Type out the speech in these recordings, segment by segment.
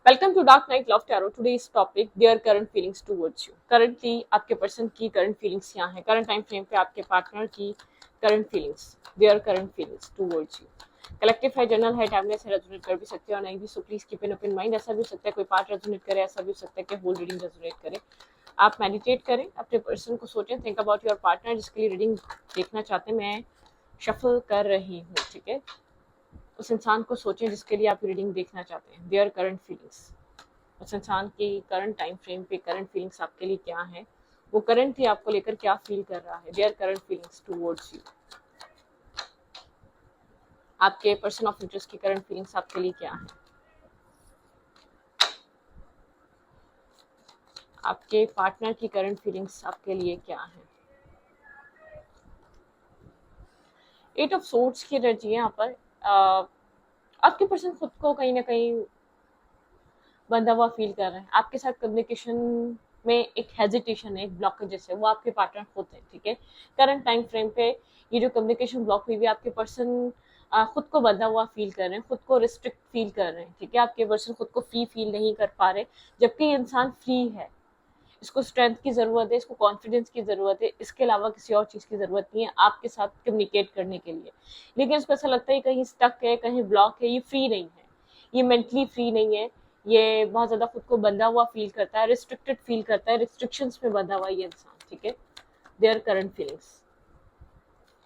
Welcome to dark night love tarot. Today's topic their current feelings towards you. Currently आपके person की current feelings क्या हैं? Current time frame पे आपके partner की current feelings, their current feelings towards you. Collective है, general है, timeless है, रेजोनेट कर भी सकते हो और नहीं भी, so please keep in open mind. ऐसा भी हो सकता है कोई पार्ट रेजोनेट करे, ऐसा भी हो सकता है कि होल रीडिंग रेजोनेट करे। आप मेडिटेट करें, अपने पर्सन को सोचें, थिंक अबाउट योर पार्टनर जिसके लिए रीडिंग देखना चाहते हैं। मैं शफल कर रही हूँ, ठीक है? उस इंसान को सोचें जिसके लिए आप रीडिंग देखना चाहते हैं, देयर करंट फीलिंग्स। उस इंसान की करंट टाइम फ्रेम पे करंट फीलिंग्स आपके लिए क्या है, वो करंटली आपको लेकर क्या फील कर रहा है, there current feelings towards you. आपके पर्सन ऑफ इंटरेस्ट की करंट फीलिंग्स आपके लिए क्या है, आपके पार्टनर की करंट फीलिंग्स आपके लिए क्या है। एट ऑफ सोर्ड्स की एनर्जी है यहाँ पर। आपके पर्सन खुद को कहीं ना कहीं बंधा हुआ फील कर रहे हैं। आपके साथ कम्युनिकेशन में एक हेजिटेशन है, एक ब्लॉकेजेस है, वो आपके पार्टनर खुद है, ठीक है? करंट टाइम फ्रेम पे ये जो कम्युनिकेशन ब्लॉक हुई है, आपके पर्सन खुद को बंधा हुआ फील कर रहे हैं, खुद को रिस्ट्रिक्ट फील कर रहे हैं, ठीक है? आपके पर्सन खुद को फ्री फील नहीं कर पा रहे, जबकि ये इंसान फ्री है। इसको स्ट्रेंथ की ज़रूरत है, इसको कॉन्फिडेंस की ज़रूरत है, इसके अलावा किसी और चीज़ की ज़रूरत नहीं है आपके साथ कम्युनिकेट करने के लिए। लेकिन इसको ऐसा लगता है कहीं स्टक है, कहीं ब्लॉक है, ये फ्री नहीं है, ये मेंटली फ्री नहीं है, ये बहुत ज़्यादा खुद को बंधा हुआ फील करता है, रिस्ट्रिक्टेड फील करता है, रिस्ट्रिक्शंस में बंधा हुआ ये इंसान, ठीक है? देयर करंट फीलिंग्स,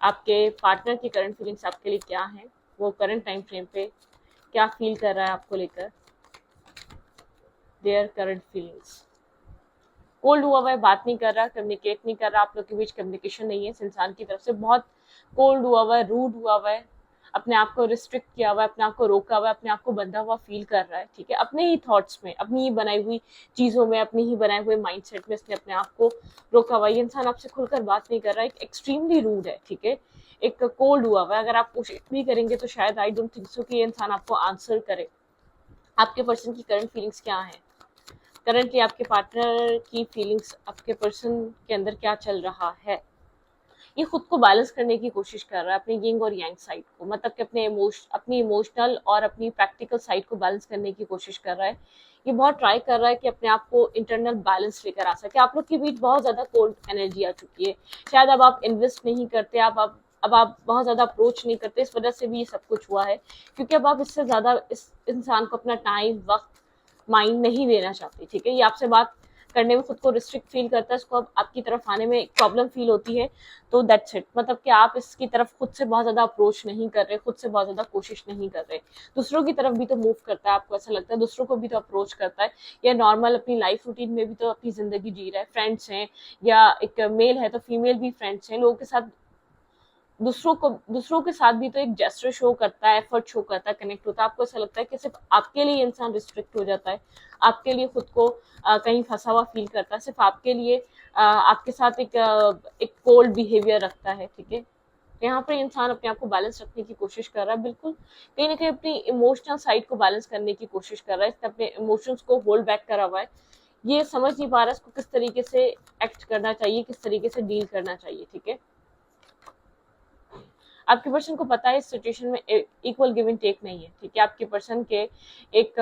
आपके पार्टनर की करंट फीलिंग्स आपके लिए क्या है, वो करंट टाइम फ्रेम पे क्या फील कर रहा है आपको लेकर, देयर करंट फीलिंग्स। कोल्ड हुआ हुआ है, बात नहीं कर रहा, कम्युनिकेट नहीं कर रहा, आप लोग के बीच कम्युनिकेशन नहीं है, इस इंसान की तरफ से बहुत कोल्ड हुआ हुआ है, रूड हुआ हुआ है, अपने आप को रिस्ट्रिक्ट किया हुआ है, अपने आप को रोका हुआ है, अपने आप को बंधा हुआ फील कर रहा है, ठीक है? अपने ही थॉट्स में, अपनी ही बनाई हुई चीज़ों में, अपनी ही बनाए हुए माइंडसेट में इसने अपने आप को रोका हुआ है। ये इंसान आपसे खुलकर बात नहीं कर रहा है, एक एक्सट्रीमली रूड है, ठीक है? एक कोल्ड हुआ हुआ है। अगर आप कोशिश भी करेंगे तो शायद आई डोंट थिंक सो कि ये इंसान आपको आंसर करे। आपके पर्सन की करंट फीलिंग्स क्या है? करंटली आपके पार्टनर की फीलिंग्स, आपके पर्सन के अंदर क्या चल रहा है? ये खुद को बैलेंस करने की कोशिश कर रहा है, अपने यिंग और यांग साइड को, मतलब कि अपनी इमोशनल और अपनी प्रैक्टिकल साइड को बैलेंस करने की कोशिश कर रहा है। ये बहुत ट्राई कर रहा है कि अपने आप को इंटरनल बैलेंस लेकर आ सके। आप लोग के बीच बहुत ज़्यादा कोल्ड एनर्जी आ चुकी है, शायद अब आप इन्वेस्ट नहीं करते, अब आप बहुत ज़्यादा अप्रोच नहीं करते, इस वजह से भी ये सब कुछ हुआ है, क्योंकि अब आप इससे ज़्यादा इस इंसान को अपना टाइम, वक्त, माइंड नहीं देना चाहते, ठीक है? ये आपसे बात करने में खुद को रिस्ट्रिक्ट फील करता है, इसको अब आपकी तरफ आने में एक प्रॉब्लम फील होती है, तो दैट्स इट। मतलब कि आप इसकी तरफ खुद से बहुत ज़्यादा अप्रोच नहीं कर रहे, खुद से बहुत ज़्यादा कोशिश नहीं कर रहे। दूसरों की तरफ भी तो मूव करता है, आपको ऐसा लगता है, दूसरों को भी तो अप्रोच करता है, या नॉर्मल अपनी लाइफ रूटीन में भी तो अपनी ज़िंदगी जी रहा है, फ्रेंड्स हैं, या एक मेल है तो फीमेल भी फ्रेंड्स हैं, लोगों के साथ, दूसरों के साथ भी तो एक जेस्चर शो करता है, एफर्ट शो करता है, कनेक्ट होता है। आपको ऐसा लगता है कि सिर्फ आपके लिए इंसान रिस्ट्रिक्ट हो जाता है, आपके लिए खुद को कहीं फंसा हुआ फील करता है, सिर्फ आपके लिए आपके साथ एक कोल्ड बिहेवियर रखता है, ठीक है? तो यहाँ पर इंसान अपने आप को बैलेंस रखने की कोशिश कर रहा है, बिल्कुल कहीं ना कहीं अपनी इमोशनल साइड को बैलेंस करने की कोशिश कर रहा है, इसने अपने इमोशंस को होल्ड बैक करा हुआ है। ये समझ नहीं पा रहा है इसको किस तरीके से एक्ट करना चाहिए, किस तरीके से डील करना चाहिए, ठीक है? आपके पर्सन को पता है इस सिचुएशन में इक्वल गिव एंड टेक नहीं है, ठीक है? आपके पर्सन के एक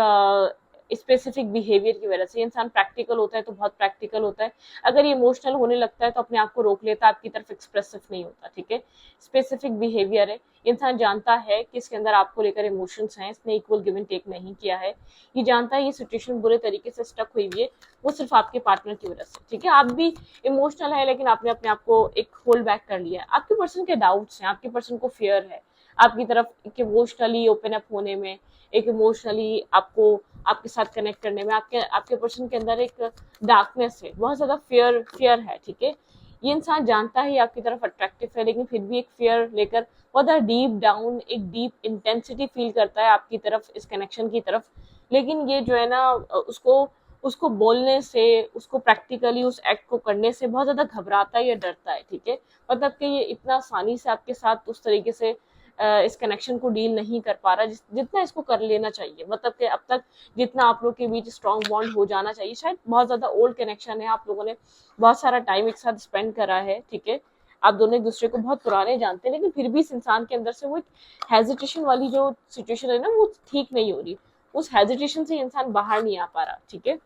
स्पेसिफिक बिहेवियर की वजह से, इंसान प्रैक्टिकल होता है तो बहुत प्रैक्टिकल होता है, अगर ये इमोशनल होने लगता है तो अपने आप को रोक लेता है, आपकी तरफ एक्सप्रेसिव नहीं होता, ठीक है? स्पेसिफिक बिहेवियर है, इंसान जानता है कि इसके अंदर आपको लेकर इमोशंस हैं, इसने इक्वल गिव एंड टेक नहीं किया है, ये जानता है ये सिचुएशन बुरे तरीके से स्टक हुई हुई है, वो सिर्फ आपके पार्टनर की वजह से, ठीक है? आप भी इमोशनल है, लेकिन आपने अपने आप को एक होल्ड बैक कर लिया है। आपके पर्सन के डाउट्स हैं, आपके पर्सन को फियर है आपकी तरफ एक इमोशनली ओपन अप होने में, एक इमोशनली आपको आपके साथ कनेक्ट करने में। आपके आपके पर्सन के अंदर एक डार्कनेस है, बहुत ज्यादा फियर फियर है, ठीक है? ये इंसान जानता है आपकी तरफ अट्रैक्टिव है, लेकिन फिर भी एक फियर लेकर बहुत ज्यादा डीप डाउन एक डीप इंटेंसिटी फील करता है आपकी तरफ, इस कनेक्शन की तरफ। लेकिन ये जो है ना, उसको उसको बोलने से, उसको प्रैक्टिकली उस एक्ट को करने से बहुत ज्यादा घबराता है या डरता है, ठीक है? मतलब कि ये इतना आसानी से आपके साथ उस तरीके से इस कनेक्शन को डील नहीं कर पा रहा जितना इसको कर लेना चाहिए। मतलब कि अब तक जितना आप लोग के बीच स्ट्रॉन्ग बॉन्ड हो जाना चाहिए, शायद बहुत ज्यादा ओल्ड कनेक्शन है, आप लोगों ने बहुत सारा टाइम एक साथ स्पेंड करा है, ठीक है? आप दोनों एक दूसरे को बहुत पुराने जानते हैं, लेकिन फिर भी इस इंसान के अंदर से वो एक हेजिटेशन वाली जो सिचुएशन है ना, वो ठीक नहीं हो रही। उस हेजिटेशन से इंसान बाहर नहीं आ पा रहा, ठीक है।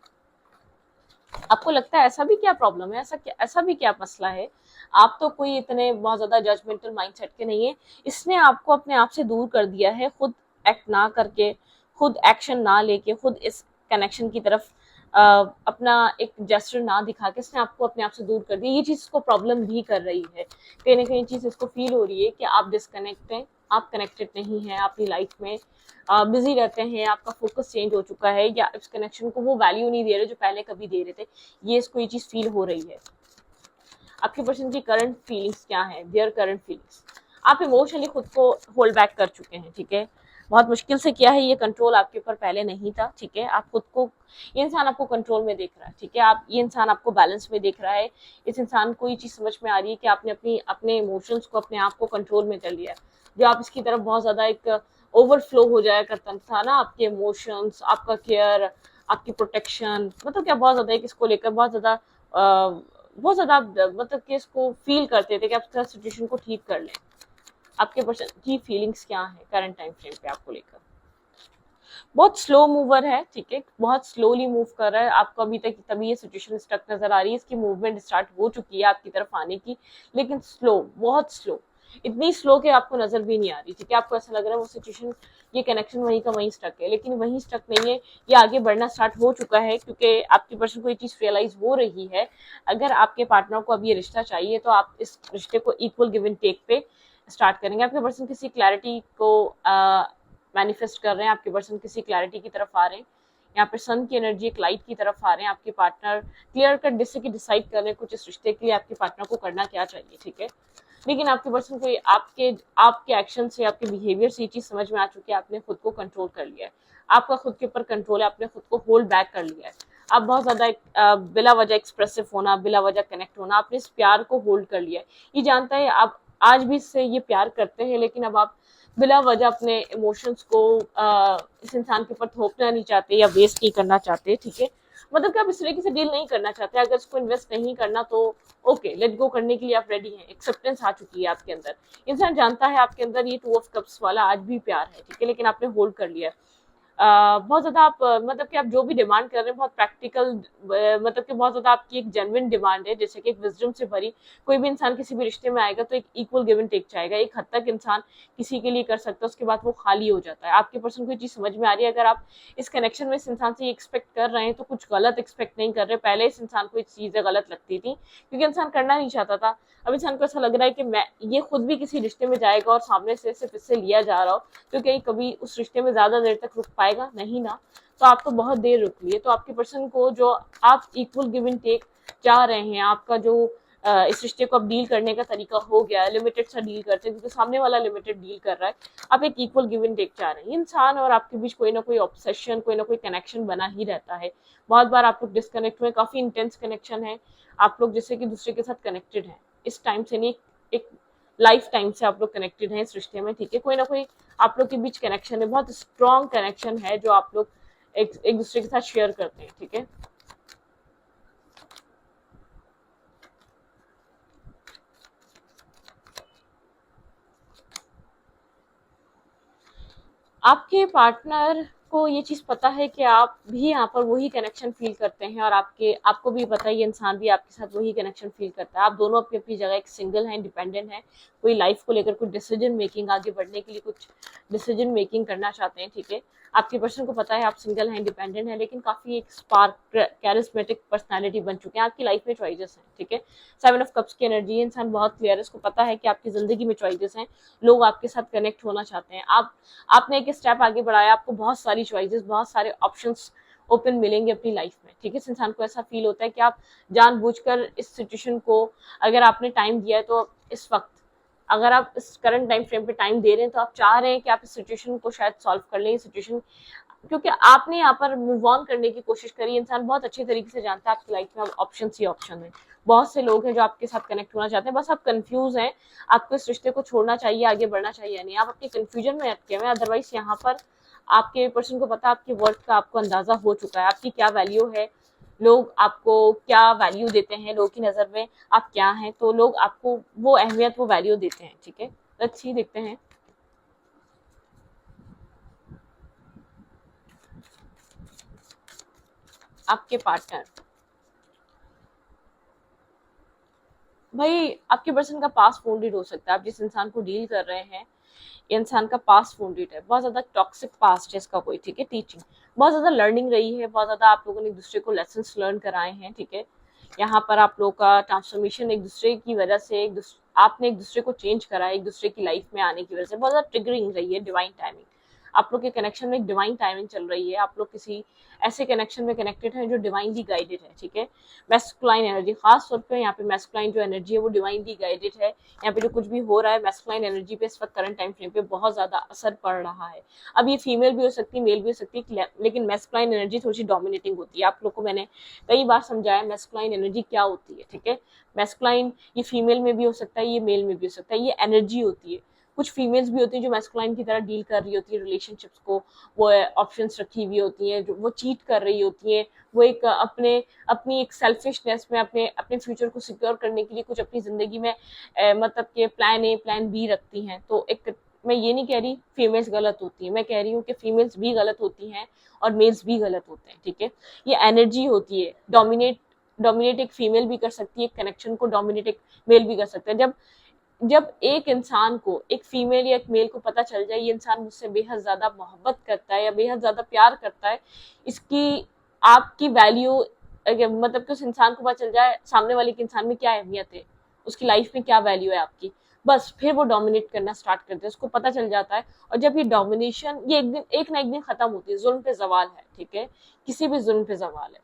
आपको लगता है ऐसा भी क्या प्रॉब्लम है, ऐसा भी क्या मसला है, आप तो कोई इतने बहुत ज्यादा जजमेंटल माइंडसेट के नहीं है, इसने आपको अपने आप से दूर कर दिया है, खुद एक्ट ना करके, खुद एक्शन ना लेके, खुद इस कनेक्शन की तरफ अपना एक जेस्चर ना दिखा के इसने आपको अपने आप से दूर कर दिया। ये चीज इसको प्रॉब्लम भी कर रही है, कहीं ना कहीं चीज इसको फील हो रही है कि आप डिस्कनेक्ट हैं, आप कनेक्टेड नहीं है अपनी लाइफ में, बिजी रहते हैं, आपका फोकस चेंज हो चुका है, या इस कनेक्शन को वो वैल्यू नहीं दे रहे जो पहले कभी दे रहे थे, ये इसको ये चीज फील हो रही है। आपके पर्सन की करंट फीलिंग्स क्या है, देयर करंट फीलिंग्स, आप इमोशनली खुद को होल्ड बैक कर चुके हैं, ठीक है, बहुत मुश्किल से किया है, ये कंट्रोल आपके ऊपर पहले नहीं था, ठीक है, आप खुद को, ये इंसान आपको कंट्रोल में देख रहा है, ठीक है, आप, ये इंसान आपको बैलेंस में देख रहा है, इस इंसान को ये चीज समझ में आ रही है कि आपने अपने इमोशंस को, अपने आप को कंट्रोल में कर लिया, जो आप इसकी तरफ बहुत ज्यादा एक ओवरफ्लो हो जाया करता था ना, आपके इमोशंस, आपका केयर, आपकी प्रोटेक्शन, मतलब क्या बहुत ज्यादा इसको लेकर बहुत ज्यादा मतलब कि इसको फील करते थे कि आप सिचुएशन को ठीक कर लें। आपके पर्सन की फीलिंग्स क्या है करंट टाइम फ्रेम पे आपको लेकर, बहुत स्लो मूवर है, ठीक है, बहुत स्लोली मूव कर रहा है आपको अभी तक, तभी ये सिचुएशन स्टक नजर आ रही है, इसकी मूवमेंट स्टार्ट हो चुकी है आपकी तरफ आने की, लेकिन स्लो, बहुत स्लो, इतनी स्लो कि आपको नजर भी नहीं आ रही, ठीक है, आपको ऐसा लग रहा है वो सिचुएशन, ये कनेक्शन वहीं का वहीं स्टक है, लेकिन वहीं स्टक नहीं है, ये आगे बढ़ना स्टार्ट हो चुका है, क्योंकि आपके पर्सन को ये चीज रियलाइज हो रही है, अगर आपके पार्टनर को अब ये रिश्ता चाहिए तो आप इस रिश्ते को इक्वल गिव एंड टेक पे स्टार्ट करेंगे। आपके पर्सन किसी क्लैरिटी को मैनिफेस्ट कर रहे हैं, आपके पर्सन किसी क्लैरिटी की तरफ आ रहे हैं, यहाँ पे सन की एनर्जी एक लाइट की तरफ आ रहे हैं, आपके पार्टनर क्लियर कट डिसाइड कर रहे हैं कुछ इस रिश्ते के लिए आपके पार्टनर को करना क्या चाहिए, ठीक है, लेकिन आपके पर्सन को आपके एक्शन से, आपके बिहेवियर से ये चीज समझ में आ चुकी है, आपने खुद को कंट्रोल कर लिया है, आपका खुद के ऊपर कंट्रोल है, आपने खुद को होल्ड बैक कर लिया है, आप बहुत ज्यादा बिला वजह एक्सप्रेसिव होना, बिला वजह कनेक्ट होना, आपने इस प्यार को होल्ड कर लिया है, ये जानता है आप आज भी इससे ये प्यार करते हैं, लेकिन अब आप बिला वजह अपने इमोशंस को इस इंसान के ऊपर थोपना नहीं चाहते या वेस्ट नहीं करना चाहते, ठीक है, मतलब कि आप इस तरीके से डील नहीं करना चाहते, अगर इसको इन्वेस्ट नहीं करना तो ओके, लेट गो करने के लिए आप रेडी हैं, एक्सेप्टेंस आ चुकी है आपके अंदर, इंसान जानता है आपके अंदर ये 2 ऑफ कप्स वाला आज भी प्यार है, ठीक है, लेकिन आपने होल्ड कर लिया है। बहुत ज्यादा आप मतलब कि आप जो भी डिमांड कर रहे हैं बहुत प्रैक्टिकल, मतलब कि बहुत ज्यादा आपकी एक जेन्युइन डिमांड है, जैसे कि एक विजडम से भरी, कोई भी इंसान किसी भी रिश्ते में आएगा तो एक इक्वल गिव एंड टेक चाहेगा, एक हद तक इंसान किसी के लिए कर सकता है, उसके बाद वो खाली हो जाता है। आपके पर्सन को ये चीज समझ में आ रही है, अगर आप इस कनेक्शन में इस इंसान से एक्सपेक्ट कर रहे हैं तो कुछ गलत एक्सपेक्ट नहीं कर रहे, पहले इस इंसान को ये चीजें गलत लगती थी क्योंकि इंसान करना नहीं चाहता था, अब इंसान को ऐसा लग रहा है कि मैं ये खुद भी किसी रिश्ते में जाएगा और सामने से सिर्फ इससे लिया जा रहा हो, तो कहीं कभी उस रिश्ते में ज्यादा देर तक रुक पाएगा नहीं ना, तो आप तो बहुत देर रुक लिए, तो आपके पर्सन को जो आप इक्वल गिव एंड टेक चाह रहे हैं, आपका जो इस रिश्ते को अब डील करने का तरीका हो गया है, लिमिटेड सा डील करते हैं क्योंकि सामने वाला लिमिटेड डील कर रहा है, आप एक इक्वल गिव एंड टेक चाह रहे हैं, इंसान और आपके बीच कोई ना कोई ऑब्सेशन, कोई ना कोई कनेक्शन बना ही रहता है, बहुत बार आप लोग डिस्कनेक्ट हुए, काफी इंटेंस कनेक्शन है, आप लोग जैसे कि दूसरे के साथ कनेक्टेड हैं, इस टाइम से नहीं, एक लाइफ टाइम से आप लोग कनेक्टेड हैं इस रिश्ते में, ठीक है, कोई ना कोई आप लोग के बीच कनेक्शन है, बहुत स्ट्रॉन्ग कनेक्शन है जो आप लोग एक दूसरे के साथ शेयर करते हैं, ठीक है। आपके पार्टनर को ये चीज पता है कि आप भी यहाँ पर वही कनेक्शन फील करते हैं, और आपको भी पता है ये इंसान भी आपके साथ वही कनेक्शन फील करता है, आप दोनों अपनी अपनी जगह एक सिंगल हैं, इंडिपेंडेंट हैं, कोई लाइफ को लेकर कुछ डिसीजन मेकिंग, आगे बढ़ने के लिए कुछ डिसीजन मेकिंग करना चाहते हैं, ठीक है, आपके पर्सन को पता है आप सिंगल हैं, इंडिपेंडेंट हैं, लेकिन काफी एक स्पार्क कैरिस्मेटिक पर्सनैलिटी बन चुके हैं, आपकी लाइफ में चॉइसेस हैं, ठीक है, 7 ऑफ कप्स की एनर्जी, इंसान बहुत क्लियर है, उसको पता है कि आपकी जिंदगी में चॉइसेस हैं, लोग आपके साथ कनेक्ट होना चाहते हैं, आपने एक स्टेप आगे बढ़ाया, आपको बहुत सारी चॉइसेस, बहुत सारे ऑप्शंस ओपन मिलेंगे अपनी लाइफ में, ठीक है, इस इंसान को ऐसा फील होता है कि आप जानबूझकर इस सिचुएशन को, अगर आपने टाइम दिया है तो इस वक्त, अगर आप इस करंट टाइम फ्रेम पे टाइम दे रहे हैं तो आप चाह रहे हैं कि आप इस सिचुएशन को शायद सॉल्व कर लें, सिचुएशन, क्योंकि आपने यहाँ पर मूव ऑन करने की कोशिश करी, इंसान बहुत अच्छे तरीके से जानता है आपकी लाइफ में अब ऑप्शन ही ऑप्शन है, बहुत से लोग हैं जो आपके साथ कनेक्ट होना चाहते हैं, बस आप कंफ्यूज हैं, आपको इस रिश्ते को छोड़ना चाहिए, आगे बढ़ना चाहिए नहीं, आप अपनी कंफ्यूजन में अटके हुए, अदरवाइज यहाँ पर आपके पर्सन को पता आपकी वर्थ का आपको अंदाजा हो चुका है, आपकी क्या वैल्यू है, लोग आपको क्या वैल्यू देते हैं, लोगों की नजर में आप क्या हैं, तो लोग आपको वो अहमियत, वो वैल्यू देते हैं, ठीक है, अच्छी देखते हैं। आपके पार्टनर, भाई आपके पर्सन का पास्ट वोंडेड हो सकता है। आप जिस इंसान को डील कर रहे हैं, ये इंसान का पास्ट वोंडेड है, बहुत ज्यादा टॉक्सिक पास्ट है इसका कोई, ठीक है, टीचिंग बहुत ज्यादा लर्निंग रही है, बहुत ज्यादा आप लोगों ने एक दूसरे को लेसन लर्न कराए हैं, ठीक है। यहाँ पर आप लोगों का ट्रांसफॉर्मेशन एक दूसरे की वजह से, आपने एक दूसरे को चेंज करा है, एक दूसरे की लाइफ में आने की वजह से बहुत ज्यादा ट्रिगरिंग रही है डिवाइन टाइमिंग। आप लोग के कनेक्शन में एक डिवाइन टाइमिंग चल रही है, आप लोग किसी ऐसे कनेक्शन में कनेक्टेड हैं जो डिवाइनली गाइडेड है, ठीक है। मैस्कुलाइन एनर्जी, खास तौर पे यहाँ पे मैस्कुलाइन जो एनर्जी है वो डिवाइनली गाइडेड है। यहाँ पे जो कुछ भी हो रहा है मैस्कुलाइन एनर्जी पे इस वक्त करंट टाइम फ्रेम पे बहुत ज्यादा असर पड़ रहा है। अब ये फीमेल भी हो सकती है, मेल भी हो सकती है, लेकिन मैस्कुलाइन एनर्जी थोड़ी सी डोमिनेटिंग होती है। आप लोग को मैंने कई बार समझाया मैस्कुलाइन एनर्जी क्या होती है, ठीक है। मैस्कुलाइन ये फीमेल में भी हो सकता है, ये मेल में भी हो सकता है, ये एनर्जी होती है। कुछ फीमेल्स भी होती हैं जो मैस्कुलाइन की तरह डील कर रही होती है रिलेशनशिप्स को, वो ऑप्शंस रखी हुई होती हैं, जो वो चीट कर रही होती हैं, वो एक अपनी एक सेल्फिशनेस में अपने अपने फ्यूचर को सिक्योर करने के लिए कुछ अपनी जिंदगी में मतलब के प्लान ए प्लान बी रखती हैं। तो एक, मैं ये नहीं कह रही फीमेल्स गलत होती हैं, मैं कह रही हूँ कि फीमेल्स भी गलत होती हैं और मेल्स भी गलत होते हैं, ठीक है। ये एनर्जी होती है, डोमिनेट एक फीमेल भी कर सकती है, कनेक्शन को डोमिनेट एक मेल भी कर सकता है। जब जब एक इंसान को, एक फीमेल या एक मेल को पता चल जाए ये इंसान मुझसे बेहद ज्यादा मोहब्बत करता है या बेहद ज्यादा प्यार करता है, इसकी आपकी वैल्यू, मतलब कि उस इंसान को पता चल जाए सामने वाले के इंसान में क्या अहमियत है, उसकी लाइफ में क्या वैल्यू है आपकी, बस फिर वो डोमिनेट करना स्टार्ट करते हैं, उसको पता चल जाता है। और जब ये डोमिनेशन, ये एक ना एक दिन खत्म होती है, जुल्म पे जवाल है, ठीक है, किसी भी जुल्म पे जवाल है।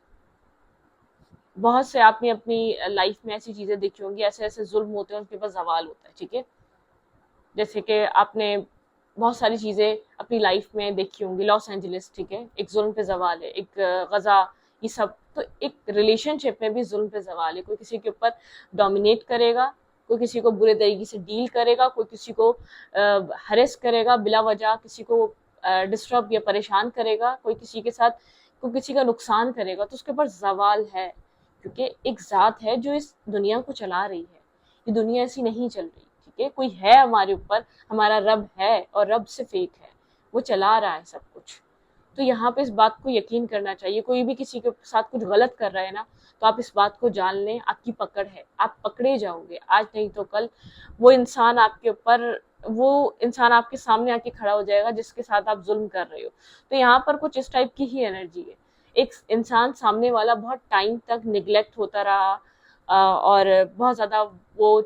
बहुत से आपने अपनी लाइफ में ऐसी चीजें देखी होंगी, ऐसे ऐसे जुल्म होते हैं उनके पास जवाल होता है, ठीक है। जैसे कि आपने बहुत सारी चीजें अपनी लाइफ में देखी होंगी, लॉस एंजलिस, ठीक है, एक जुल्म पे जवाल है, एक गजा, ये सब। तो एक रिलेशनशिप में भी जुल्म पे जवाल है, कोई किसी के ऊपर डोमिनेट करेगा, कोई किसी को बुरे तरीके से डील करेगा, कोई किसी को हरेस करेगा बिला वजह, किसी को डिस्टर्ब या परेशान करेगा, कोई किसी के साथ कोई किसी का नुकसान करेगा, तो उसके ऊपर जवाल है। क्योंकि एक जात है जो इस दुनिया को चला रही है, ये दुनिया ऐसी नहीं चल रही, ठीक है। कोई है हमारे ऊपर, हमारा रब है और रब सिर्फ एक है, वो चला रहा है सब कुछ। तो यहाँ पे इस बात को यकीन करना चाहिए, कोई भी किसी के साथ कुछ गलत कर रहा है ना, तो आप इस बात को जान लें, आपकी पकड़ है, आप पकड़े जाओगे, आज नहीं तो कल वो इंसान आपके ऊपर, वो इंसान आपके सामने आके खड़ा हो जाएगा जिसके साथ आप जुल्म कर रहे हो। तो यहाँ पर कुछ इस टाइप की ही एनर्जी है। एक इंसान सामने वाला बहुत टाइम तक निग्लेक्ट होता रहा, और बहुत ज्यादा वो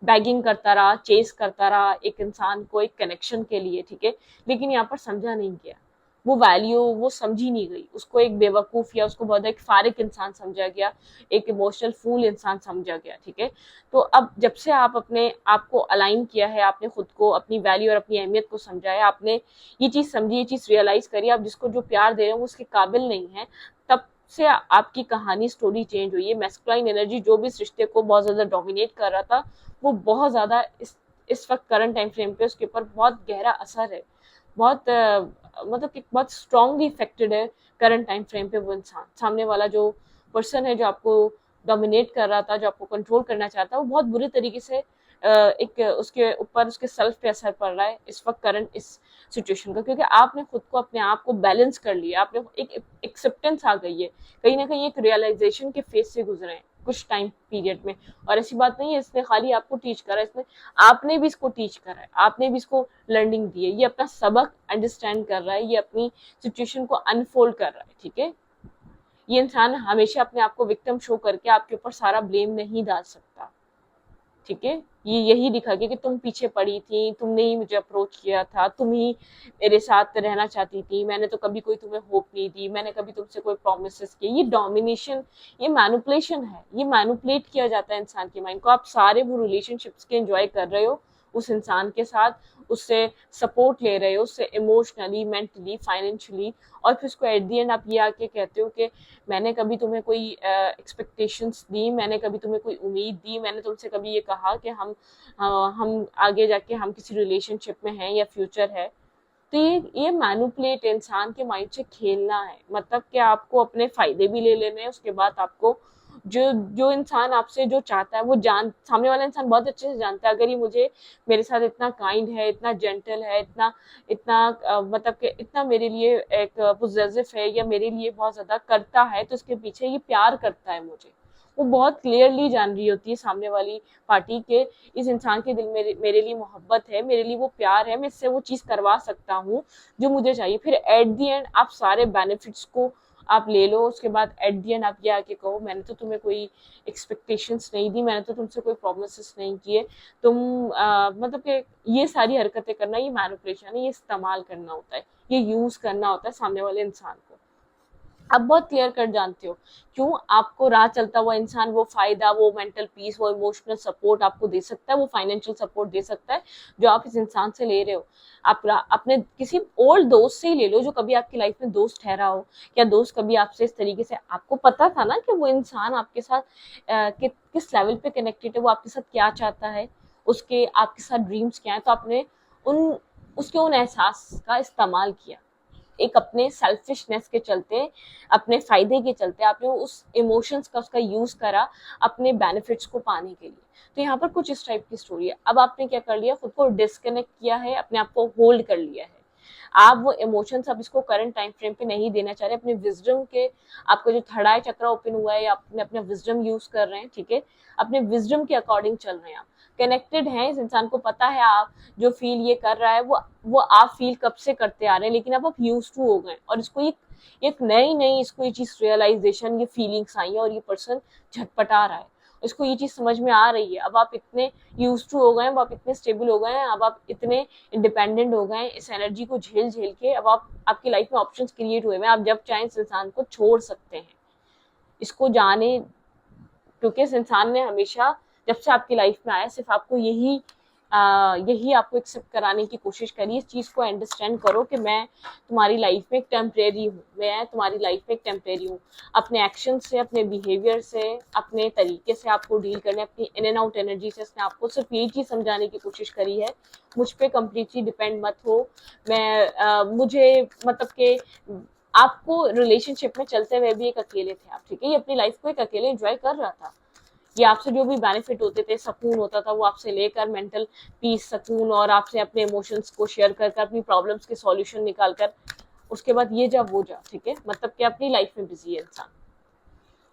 बैगिंग करता रहा, चेस करता रहा एक इंसान को एक कनेक्शन के लिए, ठीक है, लेकिन यहाँ पर समझा नहीं गया, वो वैल्यू वो समझी नहीं गई, उसको एक बेवकूफ या उसको बहुत एक फारिक इंसान समझा गया, एक इमोशनल फूल इंसान समझा गया, ठीक है। तो अब जब से आप अपने आप को अलाइन किया है, आपने खुद को अपनी वैल्यू और अपनी अहमियत को समझा है, आपने ये चीज समझी, ये चीज रियलाइज करी, आप जिसको जो प्यार दे रहे हो वो उसके काबिल नहीं है, तब से आपकी कहानी स्टोरी चेंज हुई है। मैस्कुलाइन एनर्जी जो भी इस रिश्ते को बहुत ज्यादा डोमिनेट कर रहा था, वो बहुत ज्यादा इस वक्त करंट टाइम फ्रेम पे उसके ऊपर बहुत गहरा असर है, बहुत मतलब कि बहुत स्ट्रांगली इफेक्टेड है करंट टाइम फ्रेम पे। वो इंसान, सामने वाला जो पर्सन है जो आपको डोमिनेट कर रहा था, जो आपको कंट्रोल करना चाहता है, वो बहुत बुरे तरीके से एक उसके ऊपर, उसके सेल्फ पे असर पड़ रहा है इस वक्त करंट इस सिचुएशन का, क्योंकि आपने खुद को, अपने आप को बैलेंस कर लिया, आपने एक एक्सेप्टेंस आ गई है, कहीं ना कहीं एक रियलाइजेशन के फेज से गुजरे हैं कुछ टाइम पीरियड में। और ऐसी बात नहीं है इसने खाली आपको टीच करा, इसने आपने भी इसको टीच करा है, आपने भी इसको लर्निंग दी है, ये अपना सबक अंडरस्टैंड कर रहा है, ये अपनी सिचुएशन को अनफोल्ड कर रहा है, ठीक है। ये इंसान हमेशा अपने आप को विक्टिम शो करके आपके ऊपर सारा ब्लेम नहीं डाल सकता, ठीक है। ये यही दिखा गया कि तुम पीछे पड़ी थी, तुमने ही मुझे अप्रोच किया था, तुम ही मेरे साथ रहना चाहती थी, मैंने तो कभी कोई तुम्हें होप नहीं दी, मैंने कभी तुमसे कोई प्रोमिस किए। ये डोमिनेशन, ये मैनिपुलेशन है, ये मैनिपुलेट किया जाता है इंसान के माइंड को। आप सारे वो रिलेशनशिप्स के एंजॉय कर रहे हो उस इंसान के साथ, उससे सपोर्ट ले रहे हो, उससे इमोशनली, मेंटली, फाइनेंशियली, और फिर उसको एट दी एंड आप ये आके कहते हो कि मैंने कभी तुम्हें कोई एक्सपेक्टेशंस दी, मैंने कभी तुम्हें कोई उम्मीद दी, मैंने तुमसे कभी ये कहा कि हम आगे जाके हम किसी रिलेशनशिप में हैं या फ्यूचर है। तो ये मैनिपुलेट, इंसान के माइंड से खेलना है, मतलब कि आपको अपने फायदे भी ले लेने हैं, उसके बाद आपको जो जो इंसान आपसे जो चाहता है वो सामने वाला इंसान बहुत अच्छे से जानता है, अगर ये मुझे मेरे साथ इतना काइंड है, इतना जेंटल है, इतना इतना मतलब कि इतना मेरे लिए एक पोजेसिव है या मेरे लिए बहुत ज्यादा करता है, तो इसके पीछे ये प्यार करता है मुझे। वो बहुत क्लियरली जान रही होती है सामने वाली पार्टी के, इस इंसान के दिल में मेरे लिए मोहब्बत है, मेरे लिए वो प्यार है, मैं इससे वो चीज करवा सकता हूँ जो मुझे चाहिए। फिर एट दी एंड आप सारे बेनिफिट्स को आप ले लो, उसके बाद एट दी एंड आप ये आके कहो मैंने तो तुम्हें कोई एक्सपेक्टेशंस नहीं दी, मैंने तो तुमसे कोई प्रोमिसेस नहीं किए, तुम मतलब कि ये सारी हरकतें करना, ये मैनिपुलेशन है, ये इस्तेमाल करना होता है, ये यूज करना होता है सामने वाले इंसान को। आप बहुत क्लियर कट जानते हो क्यों आपको राह चलता हुआ इंसान वो फायदा, वो मेंटल पीस, वो इमोशनल सपोर्ट आपको दे सकता है, वो फाइनेंशियल सपोर्ट दे सकता है जो आप इस इंसान से ले रहे हो। आप अपने किसी ओल्ड दोस्त से ही ले लो जो कभी आपकी लाइफ में दोस्त ठहरा हो, या दोस्त कभी आपसे इस तरीके से, आपको पता था ना कि वो इंसान आपके साथ किस लेवल पे कनेक्टेड है, वो आपके साथ क्या चाहता है, उसके आपके साथ ड्रीम्स क्या है, तो आपने उन उसके उन एहसास का इस्तेमाल किया, एक अपने सेल्फिशनेस के चलते, अपने फायदे के चलते आपने उस इमोशंस का उसका यूज करा अपने बेनिफिट्स को पाने के लिए। तो यहाँ पर कुछ इस टाइप की स्टोरी है। अब आपने क्या कर लिया, खुद को डिस्कनेक्ट किया है, अपने आप को होल्ड कर लिया है, आप वो इमोशंस अब इसको करंट टाइम फ्रेम पे नहीं देना चाह रहे, अपने विजडम के, आपका जो थर्ड आई चक्र ओपन हुआ है, आपने अपना विजडम यूज कर रहे हैं, ठीक है, अपने विजडम के अकॉर्डिंग चल रहे हैं, आप कनेक्टेड हैं, इस इंसान को पता है आप जो फील ये कर रहा है वो आप फील कब से करते आ रहे हैं, लेकिन अब आप यूज टू हो गए, और इसको एक नई नई इसको ये चीज रियलाइजेशन, ये फीलिंग्स आई है, और ये पर्सन झटपटा रहा है, इसको ये चीज समझ में आ रही है, अब आप इतने यूज टू हो गए, अब आप इतने स्टेबल हो गए हैं, अब आप इतने इंडिपेंडेंट हो गए, इस एनर्जी को झेल झेल के अब आप, आपकी लाइफ में ऑप्शंस क्रिएट हुए हैं, आप जब चाहें इस इंसान को छोड़ सकते हैं, इसको जाने, क्योंकि इस इंसान ने हमेशा जब से आपकी लाइफ में आया सिर्फ आपको यही आपको एक्सेप्ट कराने की कोशिश करी, इस चीज को अंडरस्टैंड करो कि मैं तुम्हारी लाइफ में एक टेम्परेरी हूँ, मैं तुम्हारी लाइफ में एक टेम्परेरी हूँ, अपने एक्शन से, अपने बिहेवियर से, अपने तरीके से आपको डील करने, अपनी इन एंड आउट एनर्जी से इसने आपको सिर्फ यही चीज समझाने की कोशिश करी है, मुझ पे कम्प्लीटली डिपेंड मत हो, मुझे मतलब कि आपको रिलेशनशिप में चलते हुए भी एक अकेले थे आप, ठीक है, ये अपनी लाइफ को एक अकेले एंजॉय कर रहा था, ये आपसे जो भी बेनिफिट होते थे, सुकून होता था, वो आपसे लेकर मेंटल पीस, सुकून, और आपसे अपने इमोशंस को शेयर कर अपनी प्रॉब्लम्स के सॉल्यूशन निकाल कर, उसके बाद ये जा वो जा, ठीक है, मतलब कि अपनी लाइफ में बिजी है इंसान।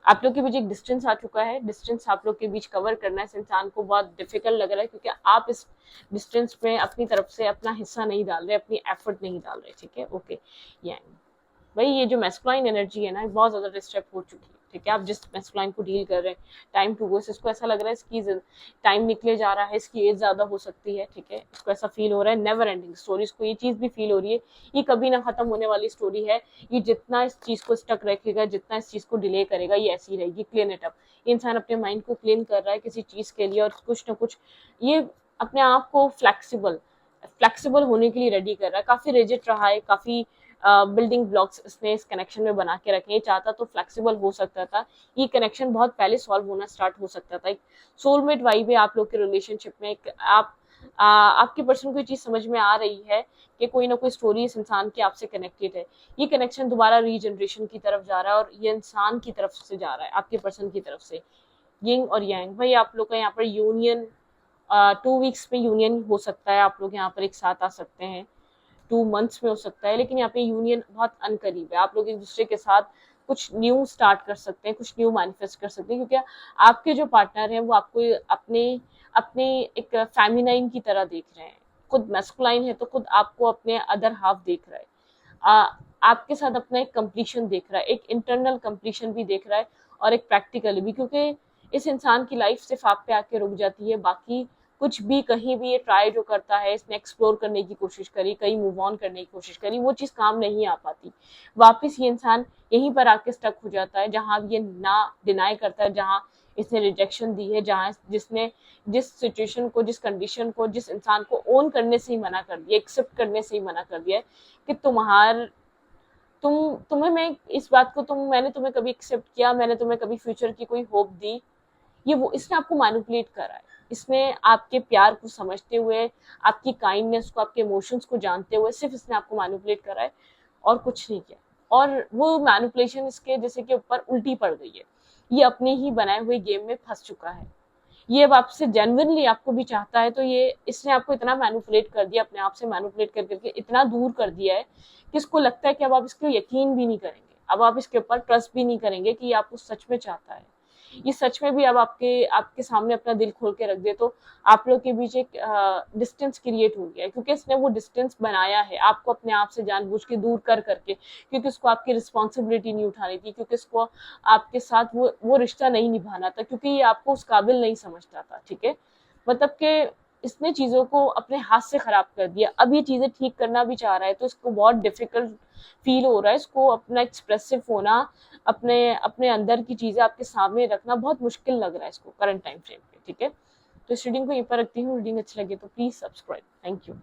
आप लोग के बीच एक डिस्टेंस आ चुका है, डिस्टेंस आप लोग के बीच कवर करना इस इंसान को बहुत डिफिकल्ट लग रहा है, क्योंकि आप इस डिस्टेंस में अपनी तरफ से अपना हिस्सा नहीं डाल रहे, अपनी एफर्ट नहीं डाल रहे, ठीक है, ओके। भाई ये जो मैस्कुलाइन एनर्जी है ना, बहुत ज्यादा डिस्टर्ब हो चुकी है, ठीक है, आप जिस मैस्कुलाइन को डील कर रहे हैं, टाइम टू गो, इसको ऐसा लग रहा है इसकी टाइम निकले जा रहा है, इसकी एज ज्यादा हो सकती है, ठीक है, इसको ऐसा फील हो रहा है, नेवर एंडिंग स्टोरी, इसको ये चीज भी फील हो रही है, ये कभी ना खत्म होने वाली स्टोरी है, ये जितना इस चीज को स्टक रखेगा, जितना इस चीज को डिले करेगा, ये ऐसी रहेगी, क्लीन इट अप। ये इंसान अपने माइंड को क्लीन कर रहा है किसी चीज के लिए, और कुछ ना कुछ ये अपने आप को फ्लेक्सिबल होने के लिए रेडी कर रहा है, काफी रिजिड रहा है, काफी बिल्डिंग ब्लॉक्स इसने इस कनेक्शन में बना के रखे हैं, चाहता तो फ्लेक्सिबल हो सकता था, ये कनेक्शन बहुत पहले सॉल्व होना स्टार्ट हो सकता था, एक सोलमेट वाइब है आप लोग के रिलेशनशिप में, एक आपके पर्सन को ये चीज समझ में आ रही है कि कोई ना कोई स्टोरी इस इंसान की आपसे कनेक्टेड है, ये कनेक्शन दोबारा रीजनरेशन की तरफ जा रहा है, और ये इंसान की तरफ से जा रहा है, आपके पर्सन की तरफ से, यिंग और यांग, भाई आप लोग का यहाँ पर यूनियन 2 वीक्स में यूनियन हो सकता है, आप लोग यहाँ पर एक साथ आ सकते हैं, 2 मंथ्स में हो सकता है, लेकिन यहाँ पे यूनियन बहुत अनकरीब है, आप लोग एक दूसरे के साथ कुछ न्यू स्टार्ट कर सकते हैं, कुछ न्यू मैनिफेस्ट कर सकते हैं, क्योंकि आपके जो पार्टनर हैं वो आपको अपने अपने एक फेमिनाइन की तरह देख रहे हैं, खुद मैस्कुलाइन है तो खुद आपको अपने अदर हाफ देख रहा है, आपके साथ अपना एक कंप्लीशन देख रहा है, एक इंटरनल कंप्लीशन भी देख रहा है, और एक प्रैक्टिकल भी, क्योंकि इस इंसान की लाइफ सिर्फ आप पे आके रुक जाती है, बाकी कुछ भी कहीं भी ये ट्राई जो करता है, इसने एक्सप्लोर करने की कोशिश करी, कहीं मूव ऑन करने की कोशिश करी, वो चीज काम नहीं आ पाती, वापस ये इंसान यहीं पर आके स्टक हो जाता है जहां ये ना डिनाई करता है, जहां इसने रिजेक्शन दी है, जहां जिसने जिस सिचुएशन को, जिस कंडीशन को, जिस इंसान को ओन करने से ही मना कर दिया, एक्सेप्ट करने से ही मना कर दिया है कि तुम्हें मैं इस बात को मैंने तुम्हें कभी एक्सेप्ट किया, मैंने तुम्हें कभी फ्यूचर की कोई होप दी, ये वो इसने आपको मैनिपुलेट करा है, इसने आपके प्यार को समझते हुए, आपकी काइंडनेस को, आपके इमोशंस को जानते हुए सिर्फ इसने आपको मैनिपुलेट करा है, और कुछ नहीं किया, और वो मैनिपुलेशन इसके जैसे कि ऊपर उल्टी पड़ गई है, ये अपने ही बनाए हुए गेम में फंस चुका है। ये अब आपसे जेन्युइनली आपको भी चाहता है, तो ये इसने आपको इतना मैनिपुलेट कर दिया, अपने आप से मैनिपुलेट कर करके इतना दूर कर दिया है कि इसको लगता है कि अब आप इसको यकीन भी नहीं करेंगे, अब आप इसके ऊपर ट्रस्ट भी नहीं करेंगे कि ये आपको सच में चाहता है। ये सच में भी अब आपके आपके सामने अपना दिल खोल के रख दे तो आप लोग के बीच एक डिस्टेंस क्रिएट हो गया है, क्योंकि इसने वो डिस्टेंस बनाया है आपको अपने आप से जानबूझ के दूर कर करके, क्योंकि उसको आपकी रिस्पॉन्सिबिलिटी नहीं उठानी थी, क्योंकि उसको आपके साथ वो रिश्ता नहीं निभाना था, क्योंकि ये आपको उस काबिल नहीं समझता था। ठीक है, मतलब कि इसने चीजों को अपने हाथ से खराब कर दिया। अब ये चीजें ठीक करना भी चाह रहा है तो इसको बहुत डिफिकल्ट फील हो रहा है, इसको अपना एक्सप्रेसिव होना, अपने अपने अंदर की चीजें आपके सामने रखना बहुत मुश्किल लग रहा है इसको करंट टाइम फ्रेम पे। ठीक है, तो इस रीडिंग को यहीं पर रखती हूँ। रीडिंग अच्छी लगे तो प्लीज सब्सक्राइब। Thank you.